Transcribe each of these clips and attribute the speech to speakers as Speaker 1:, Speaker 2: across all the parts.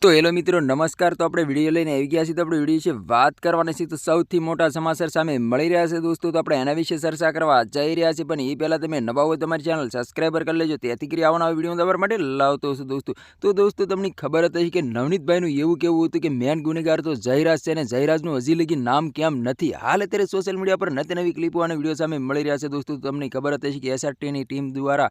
Speaker 1: तो हेलो मित्रों नमस्कार। तो આપણે વિડીયો લઈને આવી ગયા છીએ। તો આપણે વિડીયો વિશે વાત કરવાના છે। તો સૌથી મોટા સમાચાર સામે મળી રહ્યા છે દોસ્તો। તો આપણે એના વિશે ચર્ચા કરવા જઈ રહ્યા છીએ, પણ એ પહેલા તમે નવા હોય તમારી ચેનલ સબસ્ક્રાઇબર કરી લેજો, તેથી કરી આવનારા વિડીયો તમારા માટે લાવતો છું દોસ્તો। તો દોસ્તો તમને ખબર હતી કે નવનીતભાઈનું એવું કેવું હતું કે મેન ગુનેગાર તો જયરાજ છે અને જયરાજનું હજી લગી નામ કેમ નથી। હાલ અત્યારે સોશિયલ મીડિયા પર નવી નવી ક્લિપો અને વિડીયો સામે મળી રહ્યા છે દોસ્તો। તમને ખબર હતી કે એસઆરટીની ટીમ દ્વારા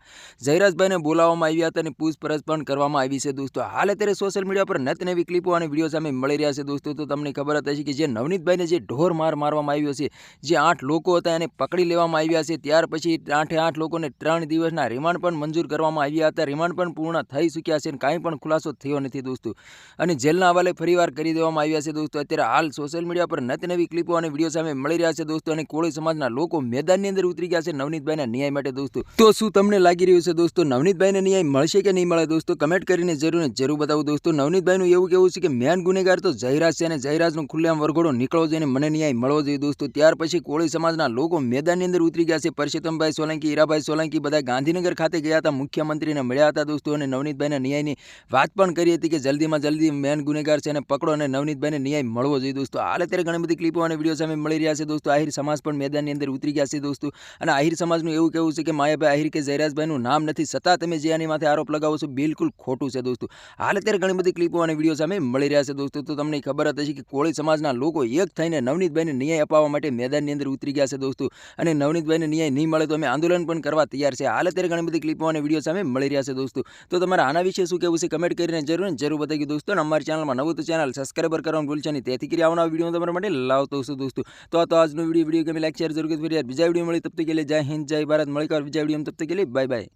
Speaker 1: જયરાજભાઈને બોલાવવામાં આવ્યા હતા અને પૂછપરછ પણ કરવામાં આવી છે દોસ્તો। હાલ અત્યારે સોશિયલ મીડિયા પર નવી ક્લિપો અને વિડીયો સામે મળી રહ્યા છે દોસ્તો। તો તમને ખબર હતી કે જે નવનીતભાઈને જે ઢોર માર મારવામાં આવ્યો છે, જે 8 લોકો હતા એને પકડી લેવામાં આવ્યા છે, ત્યાર પછી 8 લોકોને 3 દિવસના રિમાન્ડ પણ મંજૂર કરવામાં આવ્યા હતા। રિમાન્ડ પણ પૂર્ણ થઈ ચૂક્યા છે અને કાંઈ પણ ખુલાસો થયો નથી દોસ્તો, અને જેલના હવાલે ફરીવાર કરી દેવામાં આવ્યા છે દોસ્તો। અત્યારે હાલ સોશિયલ મીડિયા પર નવી ક્લિપો અને વિડીયો સામે મળી રહ્યા છે દોસ્તો, અને કોળી સમાજના લોકો મેદાનની અંદર ઉતરી ગયા છે નવનીતભાઈના ન્યાય માટે દોસ્તો। તો શું તમને લાગી રહ્યું છે દોસ્તો, નવનીતભાઈને ન્યાય મળશે કે નહીં મળે દોસ્તો? કમેન્ટ કરીને જરૂર બતાવો દોસ્તો। નવનીતભાઈનું એવું કેવું છે કે મેન ગુનેગાર તો જયરાજ છે અને જયરાજનો ખુલ્લેઆમ વરઘોડો નીકળવો જોઈએ અને મને ન્યાય મળવો જોઈએ દોસ્તો। ત્યાર પછી કોળી સમાજના લોકો મેદાનની અંદર ઉતરી ગયા છે। પરસોત્તમભાઈ સોલંકી, હીરાભાઈ સોલંકી બધા ગાંધીનગર ખાતે ગયા હતા, મુખ્યમંત્રીને મળ્યા હતા દોસ્તો, અને નવનીતભાઈના ન્યાયની વાત પણ કરી હતી કે જલ્દીમાં જલ્દી મેન ગુનેગાર છે અને પકડો અને નવનીતભાઈને ન્યાય મળવો જોઈએ દોસ્તો। હાલ અત્યારે ઘણી બધી ક્લિપો અને વિડીયો સામે મળી રહ્યા છે દોસ્તો। આહિર સમાજ પણ મેદાનની અંદર ઉતરી ગયા છે દોસ્તો, અને આહિર સમાજનું એવું કહેવું છે કે માયાભાઈ આહિર કે જયરાજભાઈનું નામ નથી, છતાં તમે જે આની માથે આરોપ લગાવો છો બિલકુલ ખોટું છે દોસ્તો। હાલ અત્યારે ઘણી બધી ક્લિપો અને વિડીયો સામે મળી રહ્યા છે દોસ્તો। તો તમને ખબર હતી કે કોળી સમાજના લોકો એક થઈને નવનીતભાઈને ન્યાય અપાવવા માટે મેદાનની અંદર ઉતરી ગયા છે દોસ્તો, અને નવનીતભાઈને ન્યાય નહીં મળે તો અમે આંદોલન પણ કરવા તૈયાર છે। હાલ અત્યારે ઘણી બધી ક્લિપો અને વિડીયો સામે મળી રહ્યા છે દોસ્તો। તો તમારા આના વિશે શું કહેવું છે કમેન્ટ કરીને જરૂર બતાવી દોસ્તો, અને અમારી ચેનલમાં નવું તો ચેનલ સબસ્ક્રાઇબર કરવાનું ભૂલશો નહીં, તેથી કરી આવનારા વિડીયો તમારા માટે લાવતો છું દોસ્તો। તો આજનો વિડીયો ગમે લાઈક શેર જરૂર કરી, બીજા વિડીયો મળી તબ તક કે लिए जय हिंद जय भारत, मળી બીજા વિડીયો તબ તક કે लिए बाय बाय।